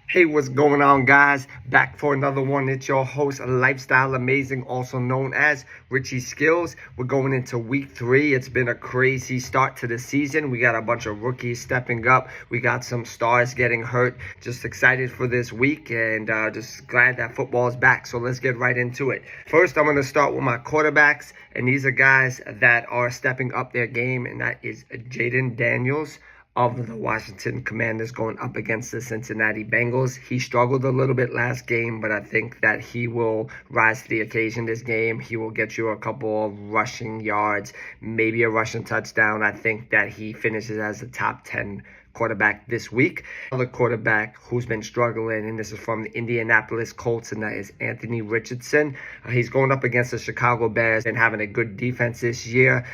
Hey, what's going on, guys? Back for another one. It's your host, Lifestyle Amazing, also known as Richie Skills. We're going into week 3. It's been a crazy start to the season. We got a bunch of rookies stepping up. We got some stars getting hurt. Just excited for this week and just glad that football is back. So let's get right into it. First, I'm going to start with my quarterbacks, and these are guys that are stepping up their game, and that is Jaden Daniels of the Washington Commanders going up against the Cincinnati Bengals. He struggled a little bit last game, but I think that he will rise to the occasion this game. He will get you a couple of rushing yards, maybe a rushing touchdown. I think that he finishes as a top 10 quarterback this week. Another quarterback who's been struggling, and this is from the Indianapolis Colts, and that is Anthony Richardson. He's going up against the Chicago Bears and having a good defense this year.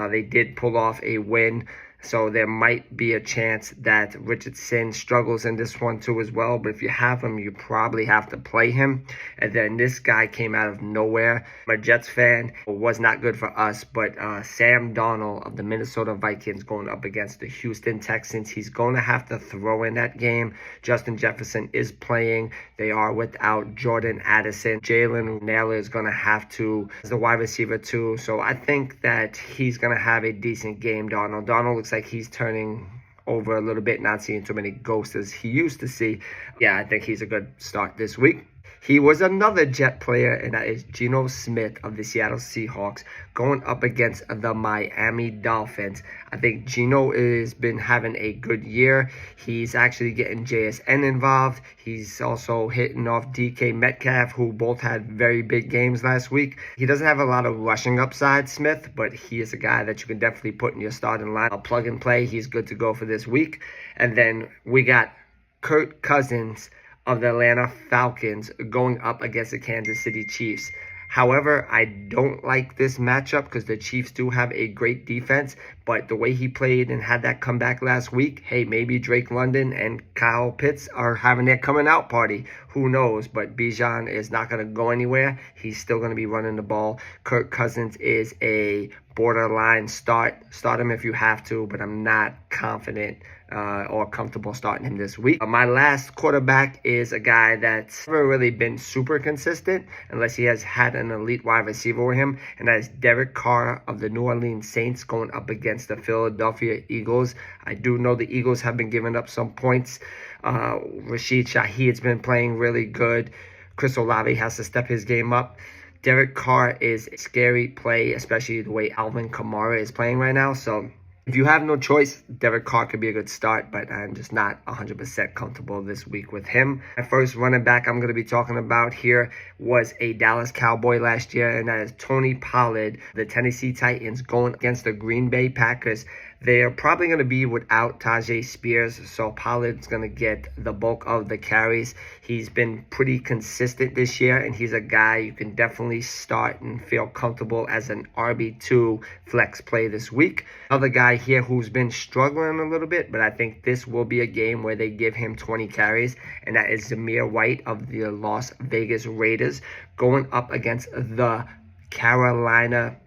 They did pull off a win, so there might be a chance that Richardson struggles in this one too as well. But if you have him, you probably have to play him. And then this guy came out of nowhere. I'm a Jets fan. It was not good for us. But Sam Darnold of the Minnesota Vikings going up against the Houston Texans. He's going to have to throw in that game. Justin Jefferson is playing. They are without Jordan Addison. Jalen Nailor is going to have to as the wide receiver too. So I think that he's going to have a decent game, Darnold. Darnold looks like he's turning over a little bit, not seeing too many ghosts as he used to see. Yeah, I think he's a good start this week. He was another Jet player, and that is Geno Smith of the Seattle Seahawks going up against the Miami Dolphins. I think Geno has been having a good year. He's actually getting JSN involved. He's also hitting off DK Metcalf, who both had very big games last week. He doesn't have a lot of rushing upside, Smith, but he is a guy that you can definitely put in your starting line. I'll plug and play. He's good to go for this week. And then we got Kirk Cousins of the Atlanta Falcons going up against the Kansas City Chiefs. However, I don't like this matchup because the Chiefs do have a great defense, but the way he played and had that comeback last week, hey, maybe Drake London and Kyle Pitts are having their coming out party. Who knows? But Bijan is not going to go anywhere. He's still going to be running the ball. Kirk Cousins is a borderline start. Start him if you have to, but I'm not confident or comfortable starting him this week. My last quarterback is a guy that's never really been super consistent unless he has had an elite wide receiver with him, and that is Derek Carr of the New Orleans Saints going up against the Philadelphia Eagles. I do know the Eagles have been giving up some points. Rashid Shaheed's been playing really good. Chris Olave has to step his game up. Derek Carr is a scary play, especially the way Alvin Kamara is playing right now. So if you have no choice, Derek Carr could be a good start, but I'm just not 100% comfortable this week with him. My first running back I'm going to be talking about here was a Dallas Cowboy last year, and that is Tony Pollard, the Tennessee Titans, going against the Green Bay Packers. They are probably going to be without Tajay Spears, so Pollard's going to get the bulk of the carries. He's been pretty consistent this year, and he's a guy you can definitely start and feel comfortable as an RB2 flex play this week. Another guy here who's been struggling a little bit, but I think this will be a game where they give him 20 carries, and that is Zamir White of the Las Vegas Raiders going up against the Carolina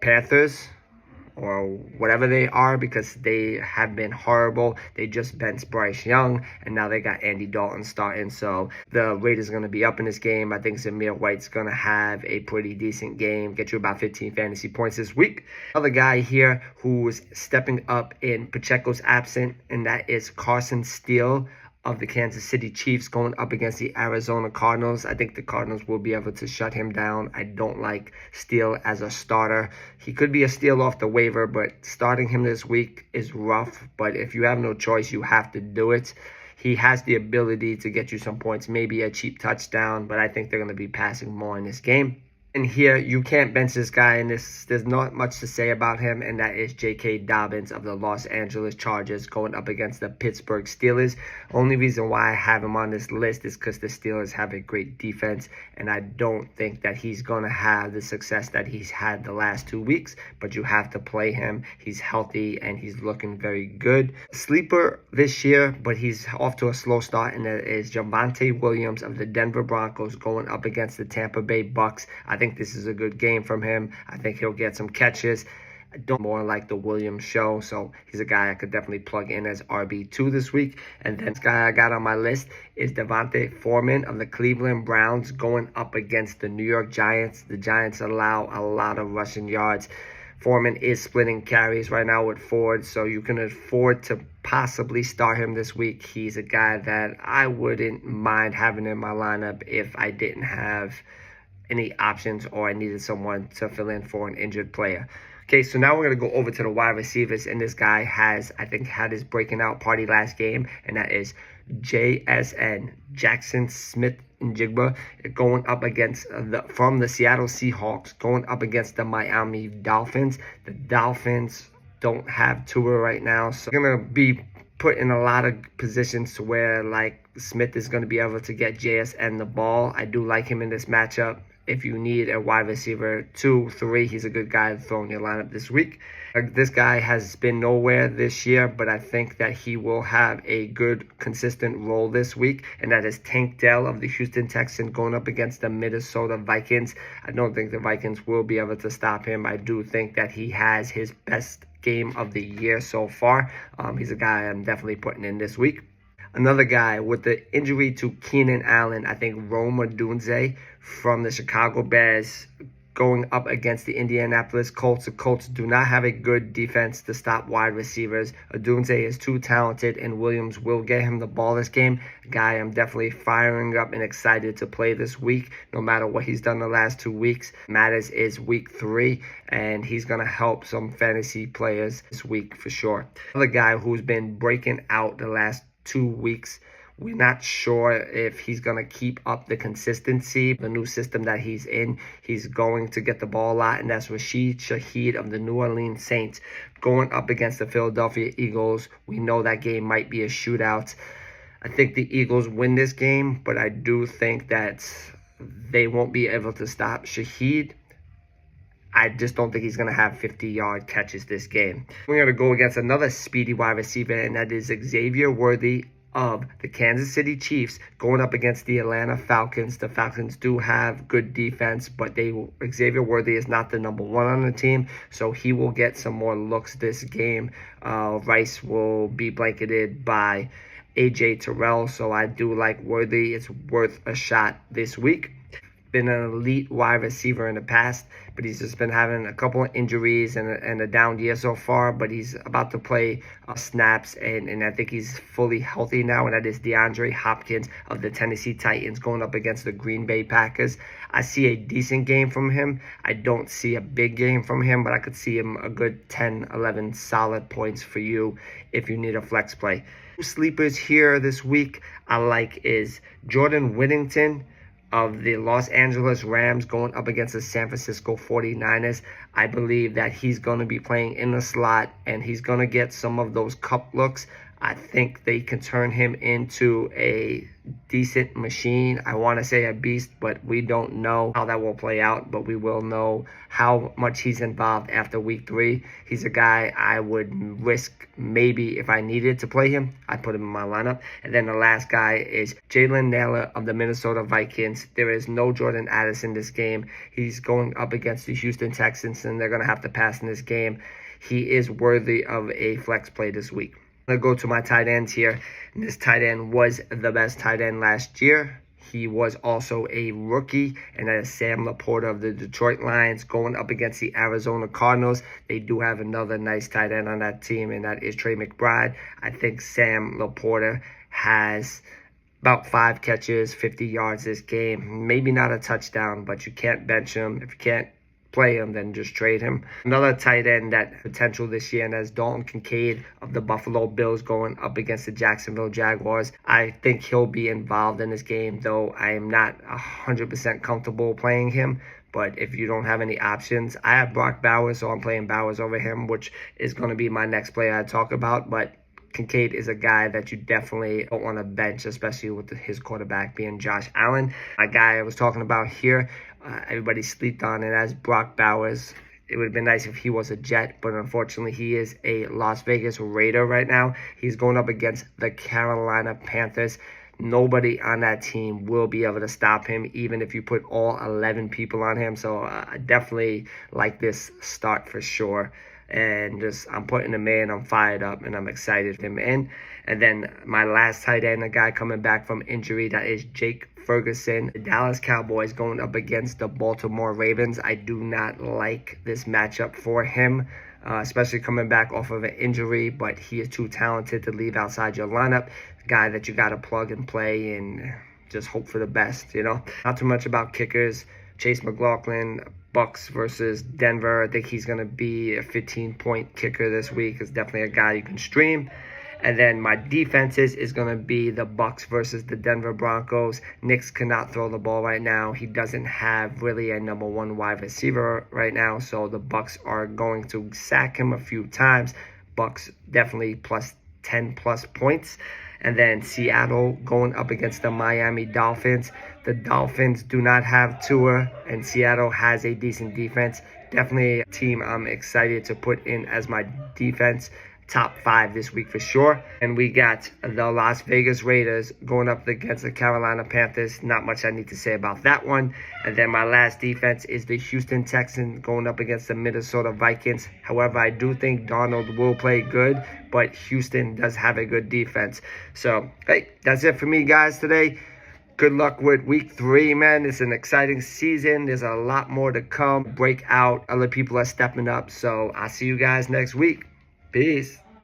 Panthers, or whatever they are, because they have been horrible. They just benched Bryce Young, and now they got Andy Dalton starting. So the Raiders are going to be up in this game. I think Zamir White's going to have a pretty decent game, get you about 15 fantasy points this week. Another guy here who's stepping up in Pacheco's absence, and that is Carson Steele of the Kansas City Chiefs going up against the Arizona Cardinals. I think the Cardinals will be able to shut him down. I don't like Steele as a starter. He could be a steal off the waiver, but starting him this week is rough. But if you have no choice, you have to do it. He has the ability to get you some points, maybe a cheap touchdown, but I think they're going to be passing more in this game. And here, you can't bench this guy, and there's not much to say about him, and that is J.K. Dobbins of the Los Angeles Chargers going up against the Pittsburgh Steelers. Only reason why I have him on this list is because the Steelers have a great defense, and I don't think that he's going to have the success that he's had the last 2 weeks, but you have to play him. He's healthy, and he's looking very good. Sleeper this year, but he's off to a slow start, and that is Javonte Williams of the Denver Broncos going up against the Tampa Bay Bucks. I think this is a good game from him. I think he'll get some catches. I don't more like the Williams show, so he's a guy I could definitely plug in as RB2 this week. And then this guy I got on my list is Devontae Foreman of the Cleveland Browns going up against the New York Giants. The Giants allow a lot of rushing yards. Foreman is splitting carries right now with Ford, so you can afford to possibly start him this week. He's a guy that I wouldn't mind having in my lineup if I didn't have any options or I needed someone to fill in for an injured player. Okay, so now we're going to go over to the wide receivers, and this guy has, I think, had his breaking out party last game, and that is JSN, Jackson Smith and Jigba, going up against from the Seattle Seahawks, going up against the Miami Dolphins. The Dolphins don't have Tua right now, so they're going to be put in a lot of positions to where, like, Smith is going to be able to get JSN the ball. I do like him in this matchup. If you need a wide receiver 2, 3, he's a good guy to throw in your lineup this week. This guy has been nowhere this year, but I think that he will have a good, consistent role this week, and that is Tank Dell of the Houston Texans going up against the Minnesota Vikings. I don't think the Vikings will be able to stop him. I do think that he has his best game of the year so far. He's a guy I'm definitely putting in this week. Another guy with the injury to Keenan Allen, I think Rome Odunze from the Chicago Bears going up against the Indianapolis Colts. The Colts do not have a good defense to stop wide receivers. Odunze is too talented, and Williams will get him the ball this game. A guy I'm definitely firing up and excited to play this week, no matter what he's done the last 2 weeks. Matters is week 3, and he's going to help some fantasy players this week for sure. Another guy who's been breaking out the last 2 weeks. We're not sure if he's going to keep up the consistency. The new system that he's in, he's going to get the ball a lot, and that's Rashid Shaheed of the New Orleans Saints going up against the Philadelphia Eagles. We know that game might be a shootout. I think the Eagles win this game, but I do think that they won't be able to stop Shaheed. I just don't think he's going to have 50-yard catches this game. We're going to go against another speedy wide receiver, and that is Xavier Worthy of the Kansas City Chiefs going up against the Atlanta Falcons. The Falcons do have good defense, but Xavier Worthy is not the number 1 on the team, so he will get some more looks this game. Rice will be blanketed by A.J. Terrell, so I do like Worthy. It's worth a shot this week. Been an elite wide receiver in the past, but he's just been having a couple of injuries and a down year so far, but he's about to play snaps, and I think he's fully healthy now, and that is DeAndre Hopkins of the Tennessee Titans going up against the Green Bay Packers. I see a decent game from him. I don't see a big game from him, but I could see him a good 10, 11 solid points for you if you need a flex play. Sleepers here this week I like is Jordan Whittington of the Los Angeles Rams going up against the San Francisco 49ers. I believe that he's going to be playing in the slot, and he's going to get some of those cup looks. I think they can turn him into a decent machine. I want to say a beast, but we don't know how that will play out, but we will know how much he's involved after week 3. He's a guy I would risk maybe if I needed to play him. I'd put him in my lineup. And then the last guy is Jalen Nailor of the Minnesota Vikings. There is no Jordan Addison this game. He's going up against the Houston Texans, and they're going to have to pass in this game. He is worthy of a flex play this week. I'm going to go to my tight ends here. And this tight end was the best tight end last year. He was also a rookie, and that is Sam Laporta of the Detroit Lions going up against the Arizona Cardinals. They do have another nice tight end on that team, and that is Trey McBride. I think Sam Laporta has about 5 catches, 50 yards this game. Maybe not a touchdown, but you can't bench him. If you can't play him, then just trade him. Another tight end that potential this year, and that's Dalton Kincaid of the Buffalo Bills going up against the Jacksonville Jaguars. I think he'll be involved in this game, though I am not 100% comfortable playing him. But if you don't have any options, I have Brock Bowers, so I'm playing Bowers over him, which is going to be my next player I talk about. But Kincaid is a guy that you definitely don't want to bench, especially with his quarterback being Josh Allen. A guy I was talking about here, everybody slept on, and as Brock Bowers. It would have been nice if he was a Jet, but unfortunately he is a Las Vegas Raider right now. He's going up against the Carolina Panthers. Nobody on that team will be able to stop him, even if you put all 11 people on him. So I definitely like this start for sure. and just I'm putting him in. I'm fired up, and I'm excited for him in. And then my last tight end, a guy coming back from injury, that is Jake Ferguson. The Dallas Cowboys going up against the Baltimore Ravens. I do not like this matchup for him, especially coming back off of an injury, but he is too talented to leave outside your lineup. Guy that you got to plug and play and just hope for the best, you know. Not too much about kickers. Chase McLaughlin, Bucks versus Denver. I think he's going to be a 15-point kicker this week. It's definitely a guy you can stream. And then my defenses is going to be the Bucks versus the Denver Broncos. Knicks cannot throw the ball right now. He doesn't have really a number one wide receiver right now. So the Bucks are going to sack him a few times. Bucks definitely plus 10 plus points. And then Seattle going up against the Miami Dolphins. The Dolphins do not have Tua, and Seattle has a decent defense. Definitely a team I'm excited to put in as my defense. Top 5 this week for sure. And we got the Las Vegas Raiders going up against the Carolina Panthers. Not much I need to say about that one. And then my last defense is the Houston Texans going up against the Minnesota Vikings. However, I do think Darnold will play good, but Houston does have a good defense. So, hey, that's it for me, guys, today. Good luck with week 3, man. It's an exciting season. There's a lot more to come. Breakout. Other people are stepping up. So I'll see you guys next week. Peace.